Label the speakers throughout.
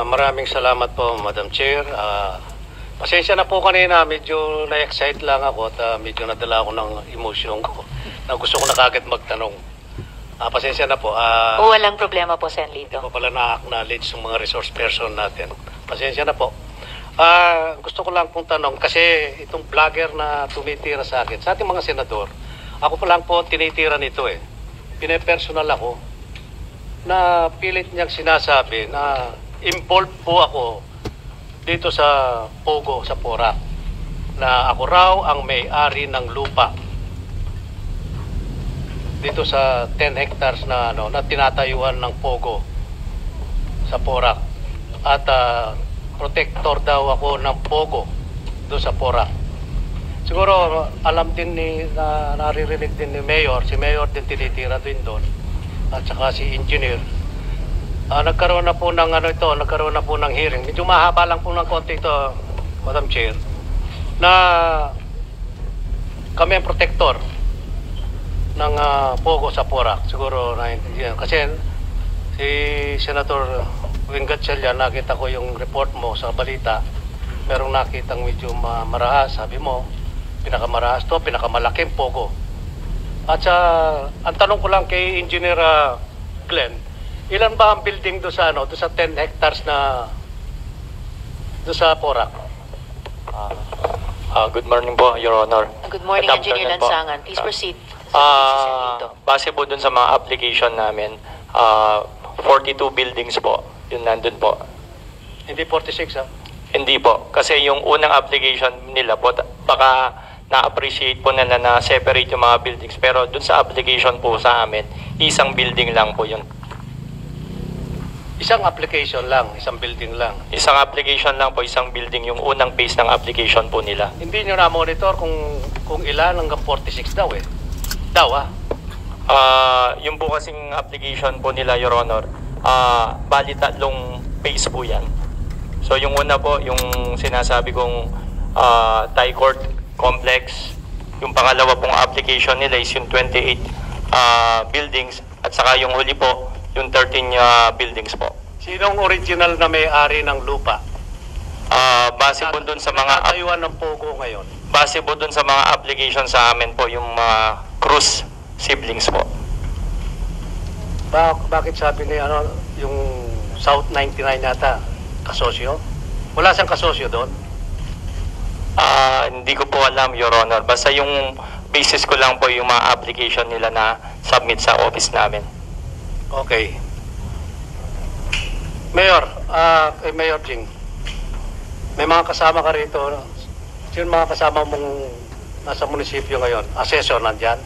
Speaker 1: Maraming salamat po, Madam Chair. Pasensya na po kanina, medyo na-excite lang ako at medyo nadala ako ng emosyon ko na gusto ko na kagad magtanong. Pasensya na po.
Speaker 2: Walang problema po, Sen.
Speaker 1: Hindi
Speaker 2: Lito.
Speaker 1: ko pala na-acknowledge yung mga resource person natin. Pasensya na po. Gusto ko lang pong tanong kasi itong vlogger na tumitira sa akin, sa ating mga senador, ako pa lang po tinitira nito eh. Pine-personal ako na pilit niyang sinasabi na involved po ako dito sa Pogo, sa Porac, na ako raw ang may-ari ng lupa dito sa 10 hectares na na tinatayuan ng Pogo sa Porac, at protector daw ako ng Pogo doon sa Porac. Siguro alam din naririnig din ni Mayor, si Mayor din tinitira din doon, at saka si Engineer. Nagkaroon na po ng nagkaroon na po ng hearing. Medyo mahaba lang po ng konti ito, Madam Chair, na kami ang protector ng Pogo sa Porac. Siguro naintindihan. Kasi si Senator Wing Gatchalian, nakita ko yung report mo sa balita. Merong nakitang medyo marahas. Sabi mo, pinakamarahas to, pinakamalaking Pogo. At ang tanong ko lang kay Engineer Glenn, ilan ba ang building doon sa doon sa 10 hectares na doon sa Porac?
Speaker 3: Good morning po, Your Honor.
Speaker 2: Good morning,
Speaker 3: Good
Speaker 2: Engineer
Speaker 3: afternoon po.
Speaker 2: Lansangan. Please proceed.
Speaker 3: Base po dun sa mga application namin, 42 buildings po, yun nandun po.
Speaker 1: Hindi 46 ha?
Speaker 3: Hindi po, kasi yung unang application nila po, baka na-appreciate po nila na separate yung mga buildings. Pero dun sa application po sa amin, isang building lang po yun.
Speaker 1: Isang application lang, isang building lang.
Speaker 3: Isang application lang po, isang building, yung unang phase ng application po nila.
Speaker 1: Hindi nyo na-monitor kung ilan hanggang 46 daw eh. Daw
Speaker 3: Yung po kasing application po nila, Your Honor, bali tatlong phase po yan. So yung una po, yung sinasabi kong Thai Court Complex. Yung pangalawa pong application nila is yung 28 buildings. At saka yung huli po, yung 13 buildings po.
Speaker 1: Sinong original na may-ari ng lupa?
Speaker 3: Base po dun sa mga
Speaker 1: Tayuan ng Pogo ngayon.
Speaker 3: base po dun sa mga application sa amin po, yung mga Cruz siblings po.
Speaker 1: Bakit sabi ni yung South 99 yata kasosyo? Wala siyang kasosyo doon?
Speaker 3: Hindi ko po alam, Your Honor. Basta yung basis ko lang po yung mga application nila na submit sa office namin.
Speaker 1: Okay. Mayor, kay Mayor Jing, may mga kasama ka rito. Sino mga kasama mong nasa munisipyo ngayon? Assessor nandyan?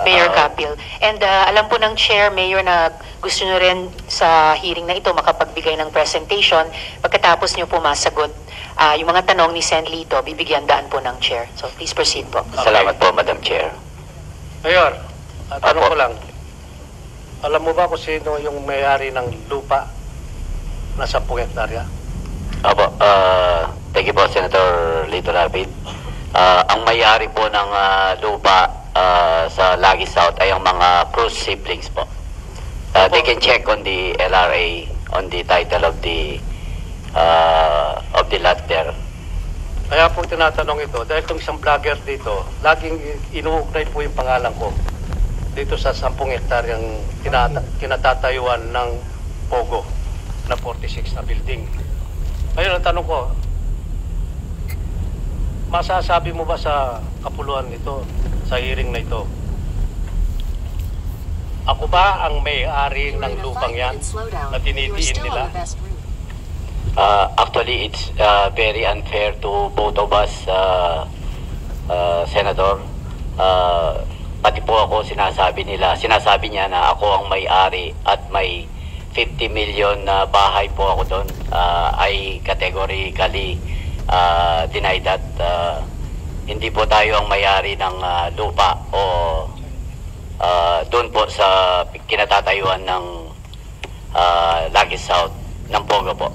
Speaker 2: Mayor Capil. And alam po ng Chair, Mayor, na gusto nyo rin sa hearing na ito makapagbigay ng presentation. Pagkatapos nyo po masagot yung mga tanong ni Sen. Lito, bibigyan daan po ng Chair. So please proceed po.
Speaker 1: Okay.
Speaker 3: Salamat po, Madam Chair.
Speaker 1: Mayor, tanong
Speaker 3: Apo.
Speaker 1: ko lang. Alam mo ba kung sino yung may-ari ng lupa na 10 hektarya?
Speaker 4: Apo, thank you po, Senator Lito Lapid. Ang may-ari po ng lupa sa Lagi South ay ang mga Cruz siblings po. They can check on the LRA, on the title of the lot there.
Speaker 1: Kaya po tinatanong ito, dahil itong isang vlogger dito, laging inuugnay po yung pangalan ko dito sa 10 hektaryang kinatatayuan ng Pogo na 46 na building. Ayun ang tanong ko, masasabi mo ba sa kapuluan nito, sa hearing na ito, ako ba ang may-ari ng lupang yan na dinidiin nila?
Speaker 4: Actually, it's very unfair to both of us, Senator. Pati po ako sinasabi niya na ako ang may-ari at may 50 million na bahay po ako doon. I categorically deny that. Hindi po tayo ang may-ari ng lupa o doon po sa kinatatayuan ng Lagi South ng Pogo po.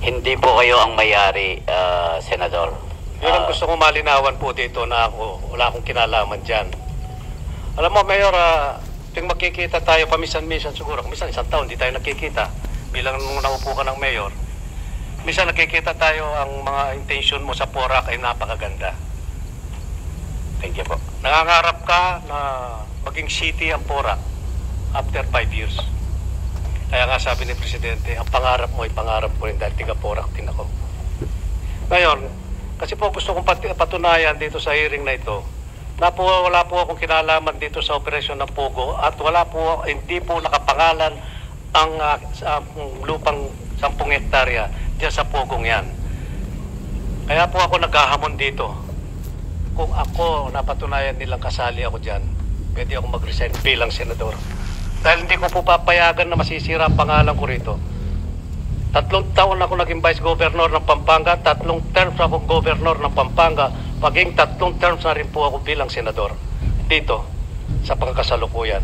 Speaker 4: Hindi po kayo ang may-ari, Senador.
Speaker 1: Yun ang gusto ko malinawan po dito na ako, wala akong kinalaman dyan. Alam mo, Mayor, tuwing magkikita tayo, paminsan-minsan siguro, minsan isang taon, hindi tayo nakikita. Bilang nung naupo ka ng mayor, minsan nakikita tayo ang mga intention mo sa Porac ay napakaganda.
Speaker 4: Thank you po.
Speaker 1: Nangangarap ka na maging city ang Porac after 5 years. Kaya nga sabi ni Presidente, ang pangarap mo ay pangarap ko rin dahil tiga Porac din ako. Ngayon, kasi po gusto kong patunayan dito sa hearing na ito, na po wala po akong kinalaman dito sa operasyon ng Pogo at hindi po nakapangalan ang lupang 10 hektarya diyan sa Pogong yan. Kaya po ako naghahamon dito. Kung ako napatunayan nilang kasali ako dyan, pwede ako mag-resign bilang senador. Dahil hindi ko po papayagan na masisira ang pangalan ko rito. 3 taon ako naging vice governor ng Pampanga, 3 terms ako governor ng Pampanga, maging 3 terms na rin po ako bilang senador dito sa pagkakasalukuyan.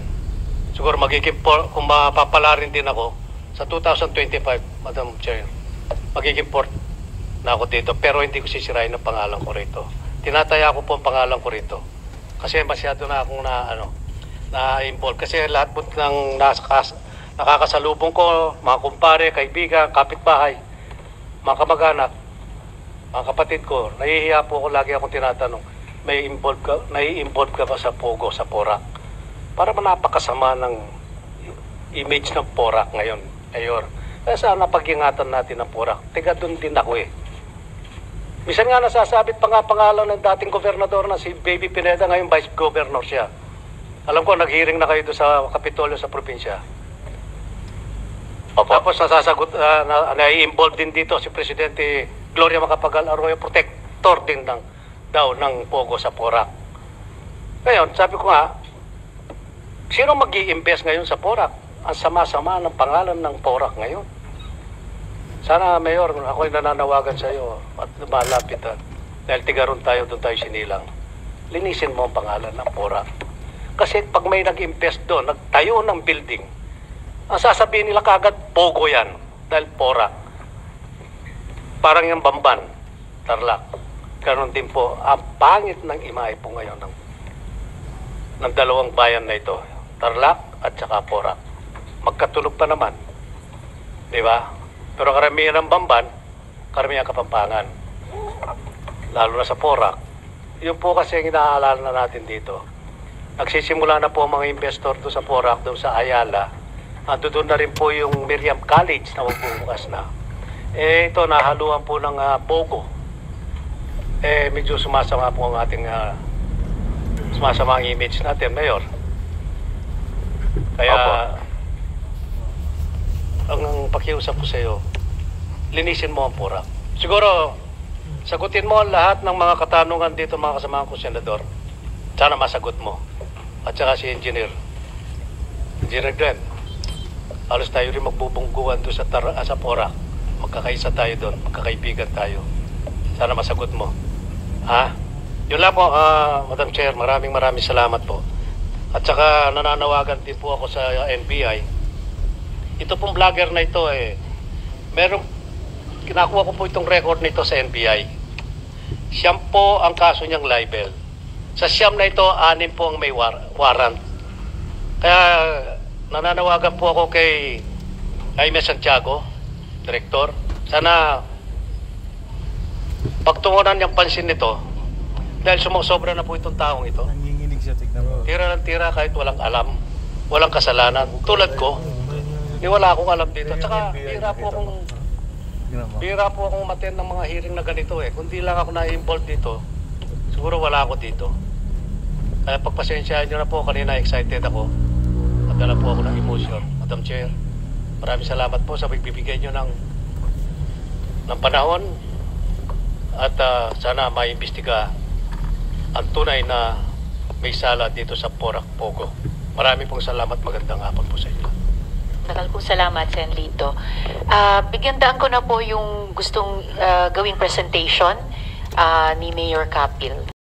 Speaker 1: Siguro kung mapapala rin din ako sa 2025, Madam Chair, magiging port na ako dito, pero hindi ko sisirain ang pangalan ko rito. Tinataya ko po ang pangalan ko rito kasi masyado na akong na-involve kasi lahat po ng nakakasalubong ko, mga kumpare, kaibigan, kapitbahay, mga kamag-anak, mga kapatid ko, nahihiya po ako, lagi akong tinatanong, nai-involve ka ba sa Pogo, sa Porac? Para napakasama ng image ng Porac ngayon, Mayor. Kaya sana pag-ingatan natin ng Porac. Tiga doon din ako eh. Minsan nga nasasabit pa nga pangalan ng dating gobernador na si Baby Pineda, ngayon vice governor siya. Alam ko, nag-hearing na kayo doon sa Kapitolyo sa probinsya.
Speaker 4: Opo.
Speaker 1: Tapos nasasagot, na-involve din dito si Presidente Gloria Macapagal Arroyo, protector din ng Pogo sa Porac. Ngayon, sabi ko nga, sino mag-i-invest ngayon sa Porac? Ang sama-sama ng pangalan ng Porac ngayon. Sana, Mayor, ako'y nananawagan sa iyo at malapit dahil tigaron tayo, doon tayo sinilang. Linisin mo ang pangalan ng Porac. Kasi pag may nag-invest doon, nagtayo ng building, ang sasabihin nila kagad, Pogo yan. Dahil Porac. Parang yung Bamban, Tarlac. Ganon din po, ang pangit ng imahe po ngayon ng dalawang bayan na ito. Tarlac at saka Porac. Magkatulog pa naman. Di ba? Pero karamihan ng Bamban, karamihan Kapampangan. Lalo na sa Porac. Yun po kasi ang inaalala na natin dito. Nagsisimula na po ang mga investor doon sa Porac, doon sa Ayala. Doon na rin po yung Miriam College na magbubukas na. Ito, nahaluan po ng Pogo. Medyo sumasama po ang ating sumasama ang image natin, Mayor. Kaya, ang pakiusap ko sa iyo, linisin mo ang Porac. Siguro, sagutin mo lahat ng mga katanungan dito, mga kasamahan ko, Senador. Sana masagot mo. At saka si Engineer Glenn. Halos tayo rin magbubungguan doon sa Porac. Magkakaisa tayo doon, magkakaibigan tayo. Sana masagot mo. Yun lang po, Madam Chair, maraming salamat po. At saka nananawagan din po ako sa NBI. Ito pong vlogger na ito kinakuha ko po itong record nito sa NBI. Siyam po ang kaso niyang libel. Sa siyam na ito, 6 po ang may warrant. Kaya nananawagan po ako kay Jaime Santiago, Director. Sana pagtungunan niyang pansin nito dahil sumusobra na po itong taong ito.
Speaker 5: Nanginginig siya, tignan mo.
Speaker 1: Tira ng tira kahit walang alam, walang kasalanan. Tulad ko, wala akong alam dito. At saka, bira po akong umattend ng mga hearing na ganito eh. Kung di lang ako na-involved dito, siguro wala ako dito. Kaya pagpasensyahan nyo na po, kanina excited ako. Nagdala po ako ng emotion. Madam Chair, maraming salamat po sa pagbibigay nyo ng panahon at sana maimbestiga ang tunay na may sala dito sa Porac, Pogo. Maraming pong salamat, magandang hapon po sa inyo.
Speaker 2: Maraming pong salamat, Sen. Lito. Bigyan daan ko na po yung gustong gawing presentation ni Mayor Capil.